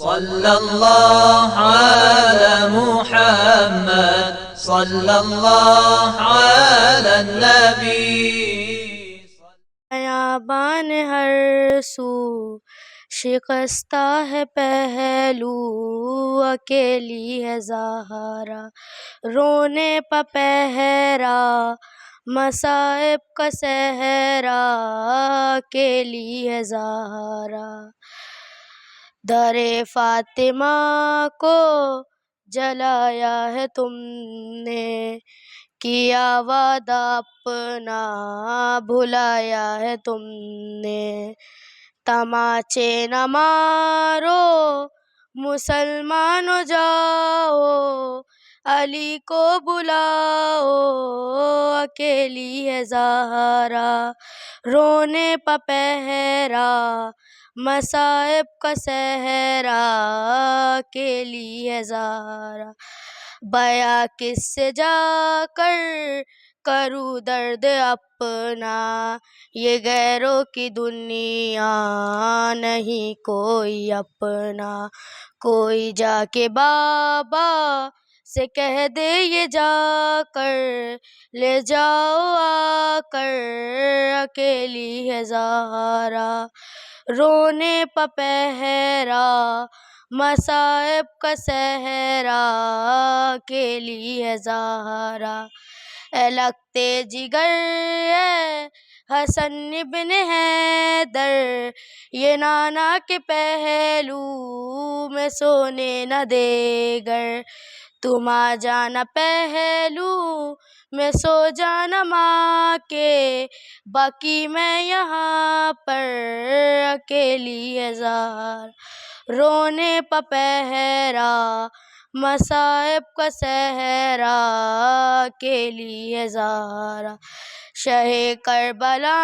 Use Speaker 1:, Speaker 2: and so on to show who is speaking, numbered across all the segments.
Speaker 1: सल्लल्लाहु अला मुहम्मद सल्लल्लाहु अला नबी।
Speaker 2: बयाबान हर सू शिकस्ता है पहलू, अकेली है ज़हरा रोने पे पहरा, मसाइब का सहरा, अकेली है ज़हरा। दरे फातिमा को जलाया है तुमने, किया वादा अपना भुलाया है तुमने। तमाचे न मारो मुसलमानों जाओ, अली को बुलाओ, अकेली है ज़हरा रोने पे पहरा, मसाइब का सहरा, अकेली है ज़हरा। बया किससे जाकर करूँ दर्द अपना, ये गैरों की दुनिया नहीं कोई अपना। कोई जाके बाबा से कह दे ये जाकर, ले जाओ आकर, अकेली है ज़हरा रोने पे पहरा, मसाइब का सहरा, अकेली है ज़हरा। ए लगते जिगर है हसन इब्न हैदर, ये नाना के पहलू में सोने न देगर। तुम आ जाना पहलू में सो जाना माँ के, बाकी मैं यहाँ पर अकेली है ज़हरा रोने पे पहरा, मसाइब का सहरा, अकेली है ज़हरा। शहे करबला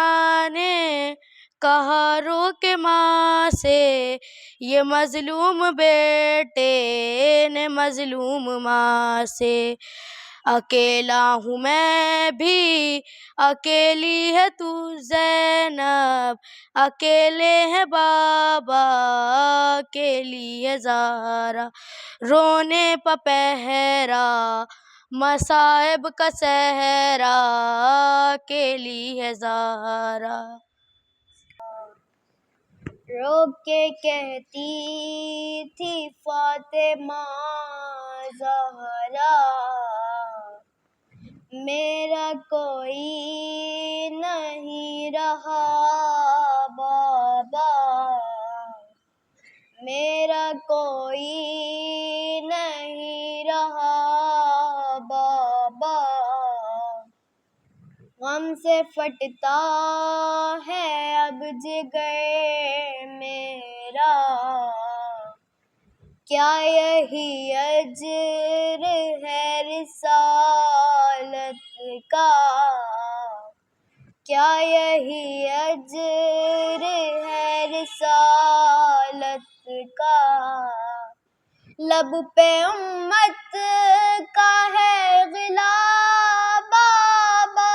Speaker 2: ने कहा रो के माँ से, ये मजलूम बेटे ने मजलूम माँ से। अकेला हूँ मैं भी अकेली है तू ज़ैनब, अकेले है बाबा अकेली है ज़हरा रोने पे पहरा, मसाइब का सहरा, अकेली है ज़हरा। रो के कहती थी फातिमा ज़हरा, मेरा कोई नहीं रहा बाबा, मेरा कोई नहीं रहा बाबा। गम से फटता है अब जिगर मेरा, क्या यही अजर है रिसालत का, क्या यही अजर है रिसालत का। लब पे उम्मत का है गिला बाबा,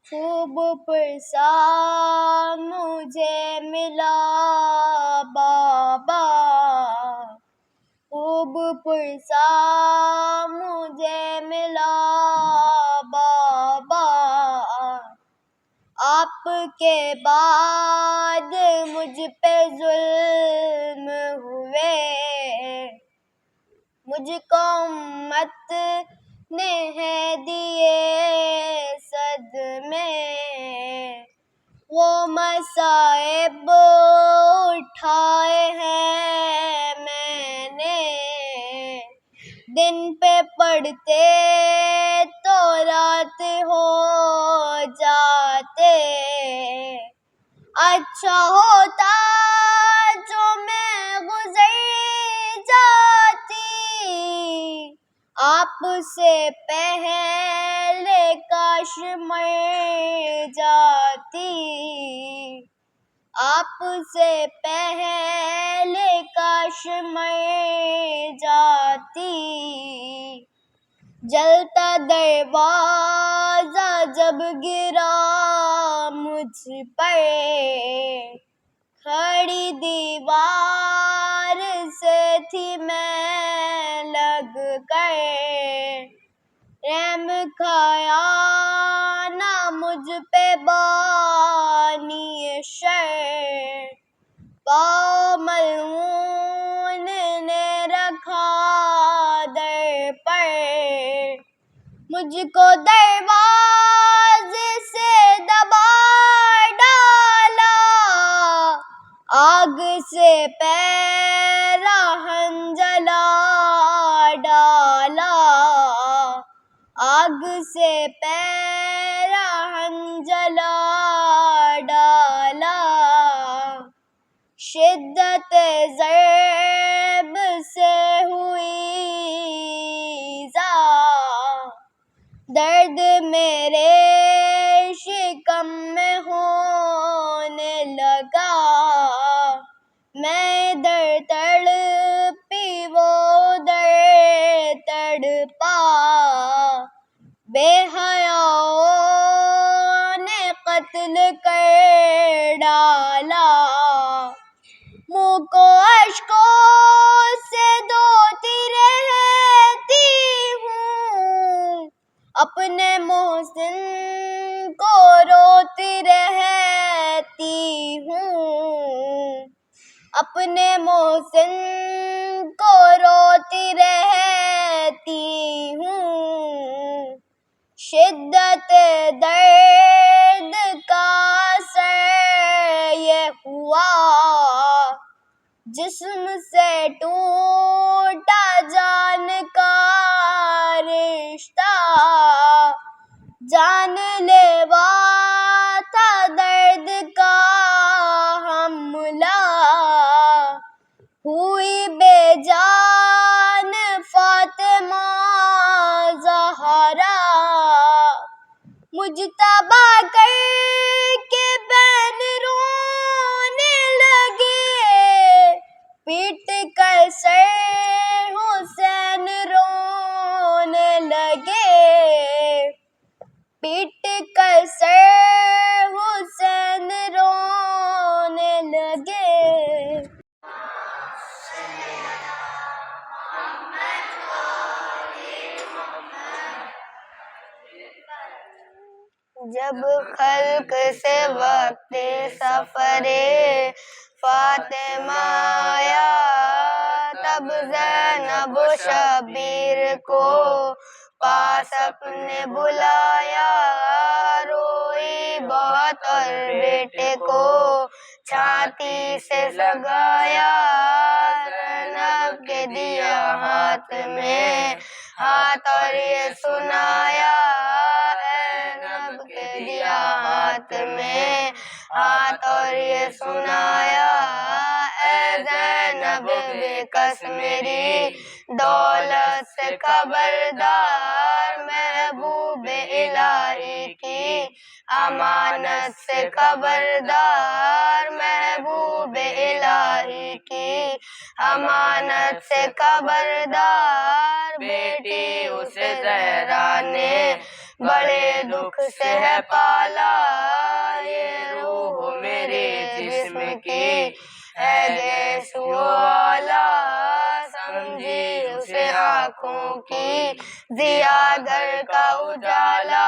Speaker 2: खूब पुरसा मुझे मिला बाबा, खूब पुरसा मुझे मिला बाबा। आपके बाद मुझ पे जुल्म हुए, मुझको उम्मत ने है दिए सदमे, वो मसाइब उठाए हैं मैंने, दिन पे पढ़ते तो रात हो जाते। अच्छा होता जो मैं गुज़र जाती, आपसे पहले काश मर जाती, आपसे पहले काश मर जाती। जलता दरवाज़ा जब गिरा मुझ पर, खड़ी दीवार उसी में लग गए। रहम खाया ना मुझ पे बानी शर, पाँव मलऊन ने रखा दर पर। मुझको दरवाजे से दबा डाला, आग से पैराहन जला डाला, आग से पैराहन जला डाला। शिद्दत ज़र्ब से हुई ज़ा, दर्द मेरे शिकम में होने लगा। मैं इधर तड़पी वो उधर तड़पा, बेहयाओं ने कत्ल कर डाला। मुँह को अश्कों से धोती रहती हूँ, अपने मोहसिन को रोती रहती हूँ, अपने मोहसिन को रोती रहती हूँ। शिद्दत दर्द का असर ये हुआ, जिस्म से टूटा जान का रिश्ता। जानलेवा था दर्द का हमला, हुई बेजान फातिमा ज़हरा। मुजतबा करके बैन रोने लगे, पीट कर सर हुसैन रोने लगे, पीट कर सर हुसैन रोने लगे। जब खल्क से वक्त सफरे फातिमा आया, तब ज़ैनब शबीर को पास अपने बुलाया। रोई बहुत और बेटे को छाती से लगाया। ज़ैनब के दिया हाथ में हाथ और ये सुनाया, ज़ैनब के दिया हाथ में हाथ और ये सुनाया। ऐ ज़ैनब बेकस मेरी दौलत से खबरदार, महबूब इलाही की अमानत से खबरदार, महबूब इलाही की अमानत से खबरदार। बेटी उसे ज़हरा ने बड़े दुख से है पाला, ये रूह मेरे जिस्म की है गैसो वाला। समझी उसे आँखों की जिया घर का उजाला,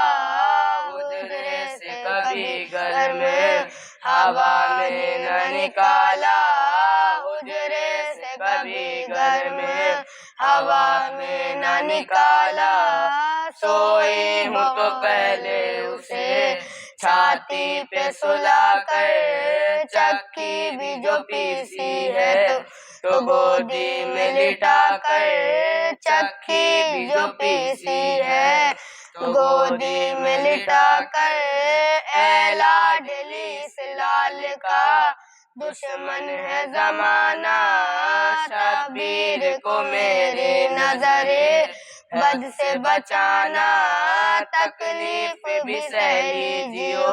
Speaker 2: उजरे से कभी घर में हवा में न निकाला, उजरे से कभी घर में हवा में न निकाला। सोई हूँ तो पहले उसे छाती पे सुला कर, चक्की भी जो पीसी है तो गोदी में लिटा कर, चक्की भी जो पीसी है तो गोदी में लिटा कर। ऐ लाडली इस लाल का दुश्मन है जमाना, शबीर को मेरी नजरे बद से बचाना। तकलीफ भी सह लीजियो,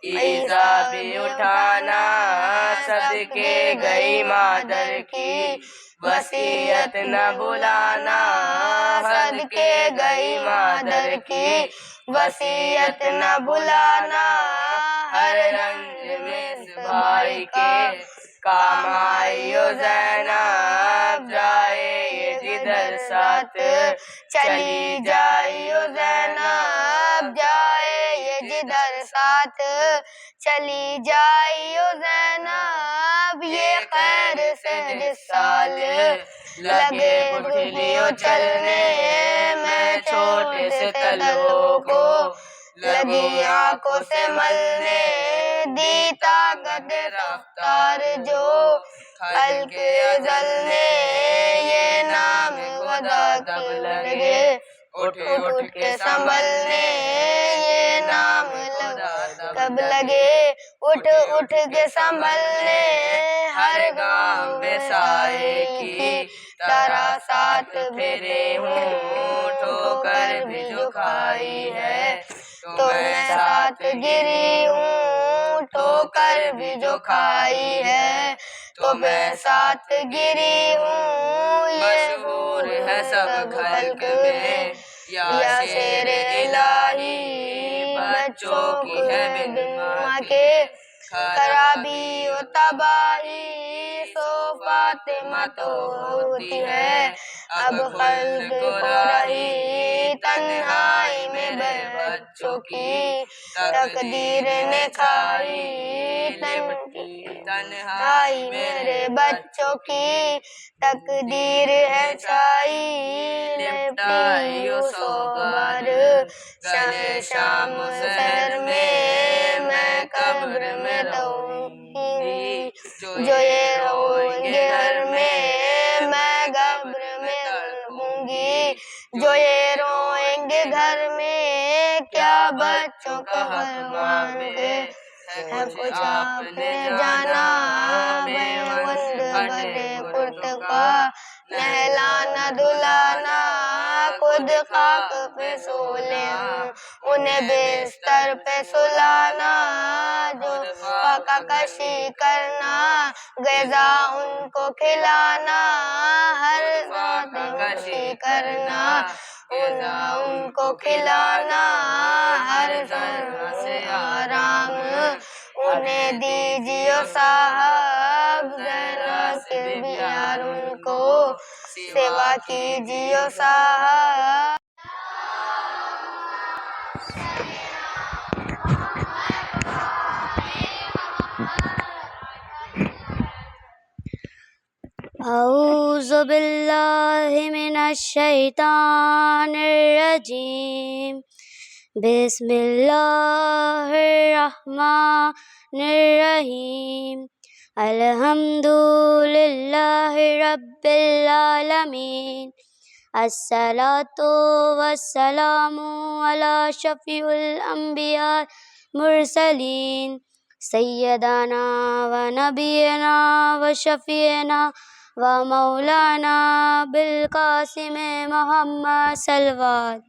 Speaker 2: ईज़ा भी उठाना, सदके गई मादर की वसीयत न भुलाना, सदके गई मादर की वसीयत न भुलाना। हर रंज में इस भाई के काम आइयो ज़ैनब, जाए साथ चली जाइयो ज़ैनब, जाए ये जिधर साथ चली जाइयो ज़ैनब। ये खैर से जिस साल लगे उठलियो चलने, मैं छोटे से तलवों को लगी आंखों से मलने। दी ताकत रफ्तार जो हल्के जलने, ये नाम खुदा तब लगे उठ उठ के संभलने। ये नाम खुदा तब लगे उठ उठ के संभलने। हर गांव में साए की तरह साथ फेरे हूँ, ठोकर भी जो खाई है तो मैं साथ गिरी हूँ। ठोकर भी जो खाई है तो मैं साथ गिरी हूँ। मशहूर है सब खल्क में या शेर इलाही, बच्चों की है बिन माँ के खराबी और तबाही। सो फातिमा तो होती है अब खल्क को रही, तन्हाई में बच्चों की तकदीर ने खाई। तन्हाई मेरे बच्चों की तकदीर है छाई। लिपटाई सोबर शाम शाम शहर में, मैं कब्र में रहूंगी जो ये रोएंगे घर में। मैं कब्र में रहूंगी जो ये रोएंगे घर में। क्या बच्चों का हर मांगे है कुछ आपने जाना, बेवंद भरे कुर्त का नहलाना धुलाना। खुद खाक पे सोले उन्हें बिस्तर पे सुलाना। जो फाका कशी करना ग़िज़ा उनको खिलाना। हर फाका कशी करना ग़िज़ा उनको खिलाना। हर तरह से आराम उन्हें दीजिए साहब, ज़रा से भी यार उनको सेवा कीजिए साहब। औज़ु बिल्लाहि मिनश शैतानिर रजीम। बिस्मिल्लाहिर रहमानिर रहीम। अल्हम्दुलिल्लाहि रब्बिल आलमीन। अस्सलातु वस्सलामु अला शफ़ीउल अंबिया मुरसलीन, सय्यदना व नबियना व शफ़ीना व मौलाना बिल क़ासिम मुहम्मद सल्लल्लाहु।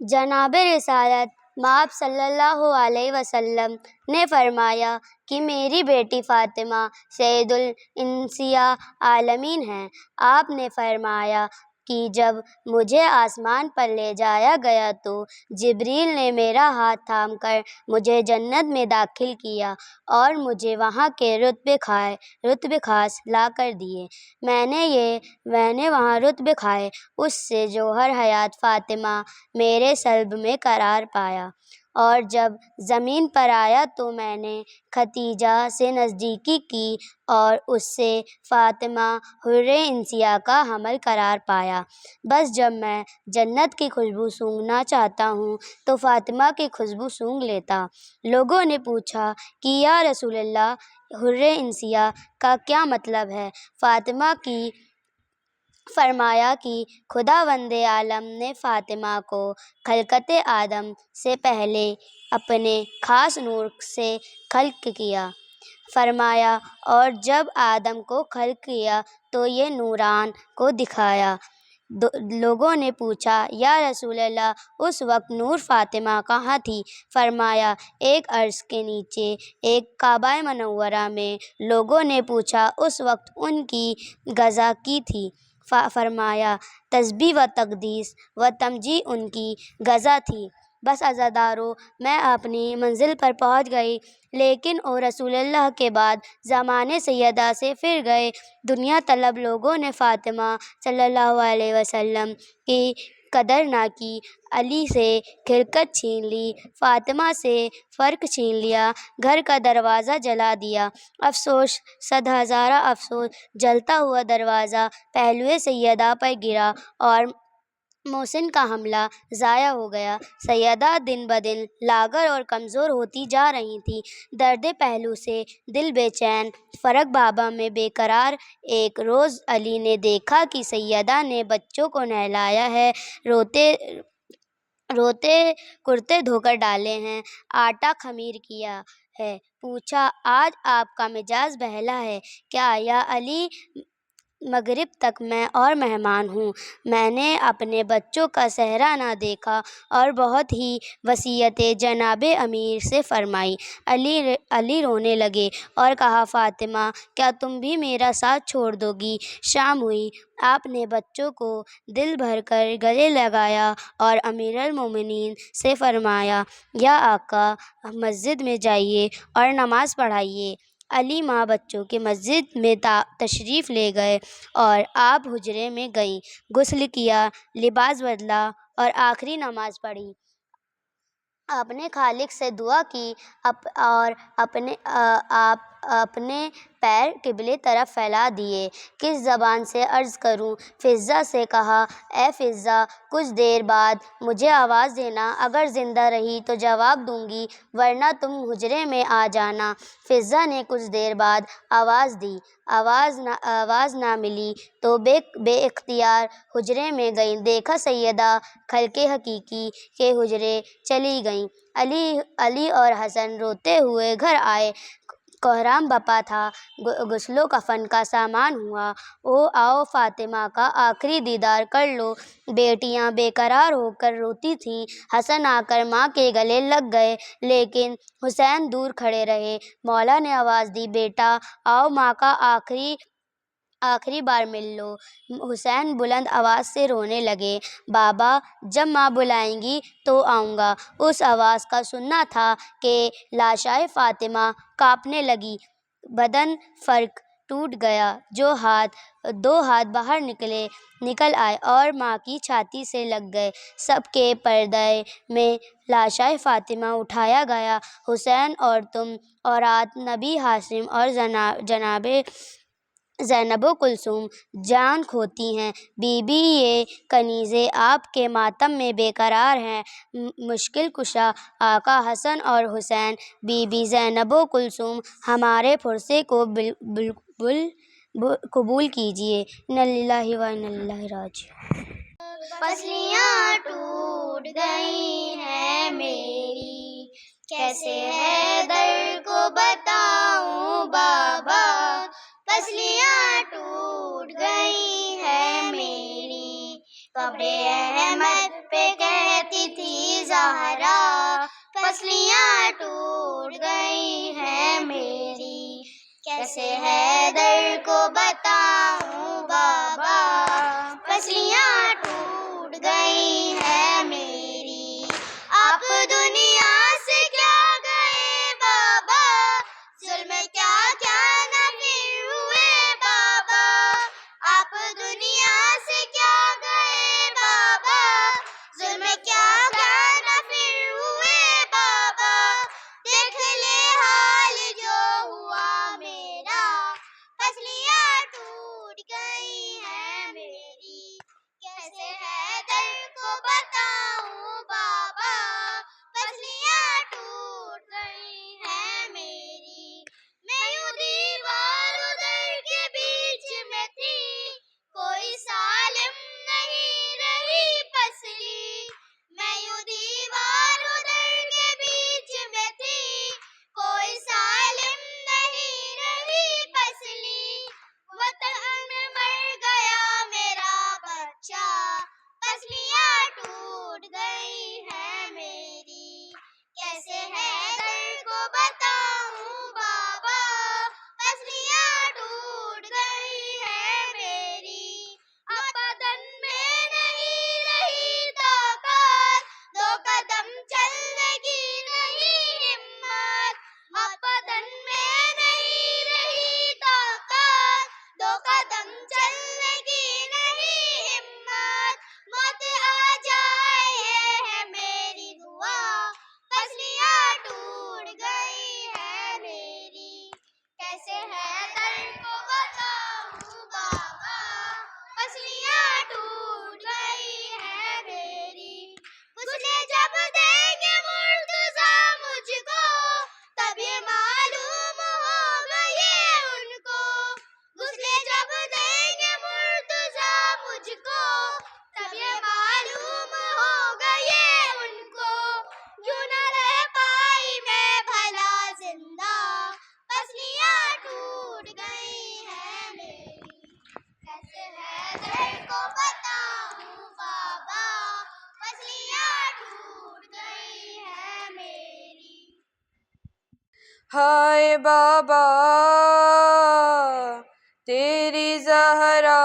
Speaker 2: जनाब रिसालत माब सल्लल्लाहु अलैहि वसल्लम ने फरमाया कि मेरी बेटी फ़ातिमा सैयदुल इंसिया आलमीन हैं। आपने फरमाया कि जब मुझे आसमान पर ले जाया गया तो जिब्रील ने मेरा हाथ थामकर मुझे जन्नत में दाखिल किया और मुझे वहाँ के रुतबे खास ला कर दिए। मैंने वहाँ रुतबे खाए उससे जौहर हयात फ़ातिमा मेरे सल्ब में करार पाया। और जब ज़मीन पर आया तो मैंने खतीजा से नज़दीकी की और उससे फ़ातिमा हुर्रे इंसिया का हमल करार पाया। बस जब मैं जन्नत की खुशबू सूंघना चाहता हूँ तो फ़ातिमा की खुशबू सूंघ लेता। लोगों ने पूछा कि या रसूलल्लाह, हुर्रे इंसिया का क्या मतलब है? फ़ातिमा की फरमाया कि खुदावंदे आलम ने फ़ातिमा को खलकते आदम से पहले अपने ख़ास नूर से खल्क़ किया। फरमाया और जब आदम को खल्क़ किया तो ये नूरान को दिखाया। लोगों ने पूछा या रसूलल्लाह, उस वक्त नूर फ़ातिमा कहाँ थी? फरमाया एक अर्श के नीचे एक काबा मनव्वरा में। लोगों ने पूछा उस वक्त उनकी ग़ज़ा की थी? फरमाया तस्बीह व तक़दीस व तमजीद उनकी ग़ज़ा थी। बस अज़ादारों, मैं अपनी मंजिल पर पहुँच गई, लेकिन ओ रसूलुल्लाह के बाद ज़माने सैयदा से फिर गए। दुनिया तलब लोगों ने फ़ातिमा सल्लल्लाहु अलैहि वसल्लम की कदर ना की, अली से खिलकत छीन ली, फ़ातिमा से फ़र्क छीन लिया, घर का दरवाज़ा जला दिया। अफ़सोस, सद हज़ारा अफ़सोस, जलता हुआ दरवाज़ा पहलुए सैयदा पर गिरा और मोहसिन का हमला ज़ाया हो गया। सैयदा दिन ब दिन लागर और कमज़ोर होती जा रही थी। दर्द पहलू से दिल बेचैन, फ़रग बाबा में बेकरार। एक रोज़ अली ने देखा कि सैयदा ने बच्चों को नहलाया है, रोते रोते कुर्ते धोकर डाले हैं, आटा खमीर किया है। पूछा, आज आपका मिजाज बहला है क्या? या अली, मगरिब तक मैं और मेहमान हूँ। मैंने अपने बच्चों का सेहरा ना देखा और बहुत ही वसीयतें जनाबे अमीर से फरमाई। अली रोने लगे और कहा, फ़ातिमा, क्या तुम भी मेरा साथ छोड़ दोगी? शाम हुई, आपने बच्चों को दिल भर कर गले लगाया और अमीरुल मोमिनीन से फरमाया, या आका, मस्जिद में जाइए और नमाज़ पढ़ाइए। अली माँ बच्चों के मस्जिद में तशरीफ़ ले गए और आप हुजरे में गईं, गुस्ल किया, लिबास बदला और आखिरी नमाज पढ़ी। आपने खालिक से दुआ की और आप अपने पैर किबले तरफ फैला दिए। किस ज़बान से अर्ज़ करूं? फ़िज़्ज़ा से कहा, ए फ़िज़्ज़ा, कुछ देर बाद मुझे आवाज़ देना, अगर ज़िंदा रही तो जवाब दूंगी, वरना तुम हुजरे में आ जाना। फ़िज़्ज़ा ने कुछ देर बाद आवाज़ दी। आवाज़ ना मिली तो बेइख्तियार हुजरे में गईं। देखा सैयदा खल्क़े हकीकी के हुजरे चली गईं। अली और हसन रोते हुए घर आए। कोहराम बपा था, गुस्लो कफ़न का सामान हुआ। आओ फ़ातिमा का आखिरी दीदार कर लो। बेटियां बेकरार होकर रोती थीं। हसन आकर माँ के गले लग गए, लेकिन हुसैन दूर खड़े रहे। मौला ने आवाज़ दी, बेटा आओ, माँ का आखिरी बार मिल लो। हुसैन बुलंद आवाज़ से रोने लगे, बाबा, जब माँ बुलाएंगी तो आऊँगा। उस आवाज़ का सुनना था कि लाशाए फ़ातिमा काँपने लगी, बदन फ़र्क टूट गया। दो हाथ बाहर निकल आए और माँ की छाती से लग गए। सबके पर्दे में लाशाए फ़ातिमा उठाया गया। हुसैन और तुम औरात नबी हाशिम और जनाबे ज़ैनबो कुलसूम जान खोती हैं। बीबी, ये कनीज़े आपके मातम में बेकरार हैं। मुश्किल कुशा आका हसन और हुसैन, बीबी ज़ैनबो कुलसूम, हमारे फुरसे को बिल्कुल कबूल कीजिए। इन्ना लिल्लाहि व इन्ना इलैहि राजिऊन।
Speaker 3: पसलियाँ टूट गई हैं मेरी, कैसे है दर को बताऊं बाबा। पसलियाँ टूट गई हैं मेरी, कब्रे अहमद पे कहती थी ज़हरा। पसलियाँ टूट गई हैं मेरी, कैसे है दर को बताऊं बाबा। पसलियाँ टूट गई हैं मेरी, आप दुनिया से क्या गए बाबा, जुल्म क्या क्या न फिर हुए बाबा। आप दुनिया से क्या गए बाबा, जुल्म क्या क्या न फिर हुए बाबा। देख ले हाल जो हुआ मेरा, पसलियाँ टूट गई हैं मेरी, कैसे है दर को बताऊं
Speaker 4: हाय बाबा तेरी ज़हरा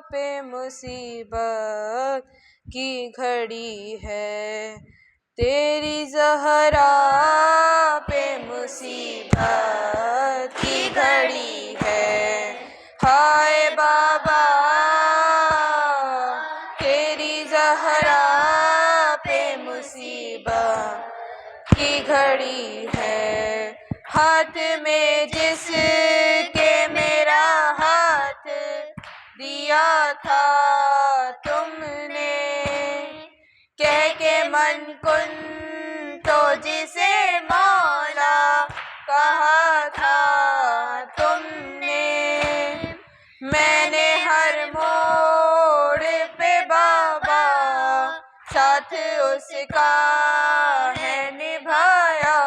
Speaker 4: पे मुसीबत की घड़ी है, तेरी ज़हरा पे मुसीबत की घड़ी है। हाय बाबा तेरी ज़हरा पे मुसीबत की घड़ी है। हाथ में जिसके मेरा हाथ दिया था तुमने, कह के मन कुन तो जिसे मौला कहा था तुमने। मैंने हर मोड़ पे बाबा साथ उसका है निभाया,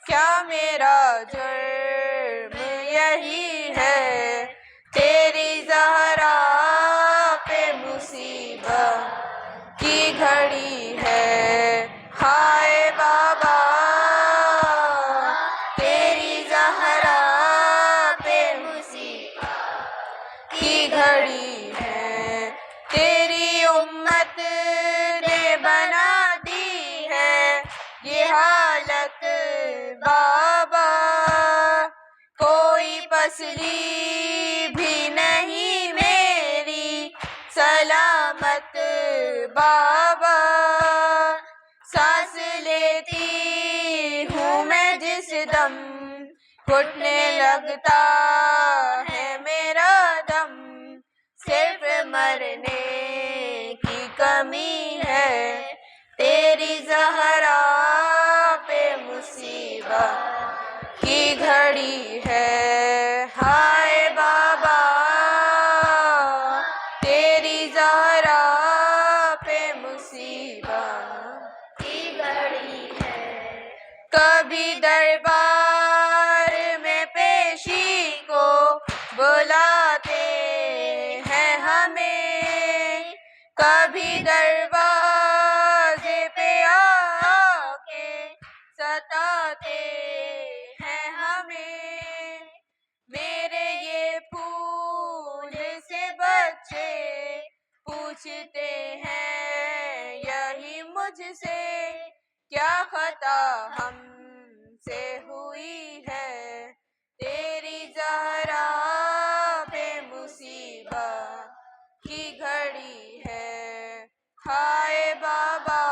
Speaker 4: क्या मेरा जुर्म यही है, तेरी ज़हरा पे मुसीबत की घड़ी है। हाय बाबा तेरी ज़हरा पे मुसीबत की घड़ी है। तेरी उम्मत ने बना दी है ये हालत बाबा, कोई पसली भी नहीं मेरी सलामत बाबा। सांस लेती हूँ मैं जिस दम, घुटने लगता है मेरा दम, सिर्फ मरने की कमी है, तेरी ज़हरा पे मुसीबत की घड़ी है। हाय बाबा तेरी ज़हरा पे मुसीबत की घड़ी है। कभी दरबार में पेशी को बुलाते हैं हमें, कभी दरवाजे पे आके सताते हैं हमें। मेरे ये फूल से बच्चे पूछते हैं यही मुझसे, क्या खता हमसे हुई है, तेरी ज़हरा पे मुसीबत की घड़ी है। हाय बाबा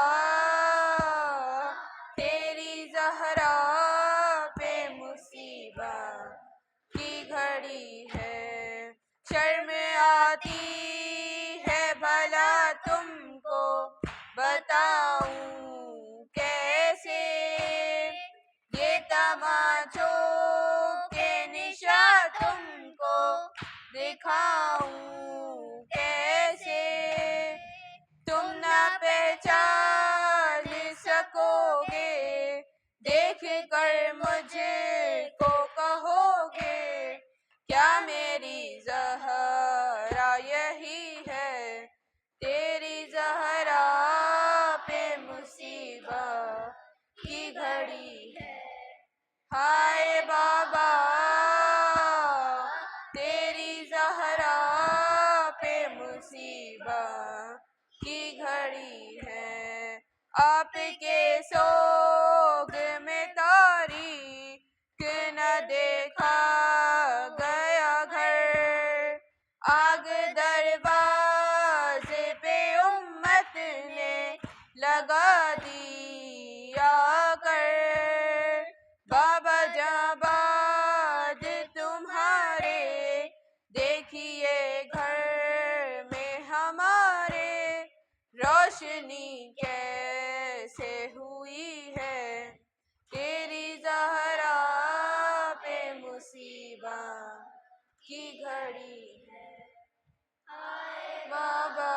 Speaker 4: तेरी ज़हरा पे मुसीबत की घड़ी है। शर्म आती है भला तुमको बताऊं कैसे, ये तमाचों के निशा तुमको दिखाऊं कैसे। तुम ना पहचान सकोगे, देख कर मुझको कहोगे, क्या मेरी ज़हरा यही है, तेरी ज़हरा पे मुसीबत की घड़ी है। हाय बाबा तेरी ज़हरा पे मुसीबत की घड़ी है। आपके सोग में तारीख न देखा गया घर, आग दरवाजे पे उम्मत ने लगा दिया कर। बाबा जाबाद तुम्हारे देखिए घर में हमारे, रोशनी कैसे हुई है, तेरी ज़हरा पे मुसीबत की घड़ी है। बाबा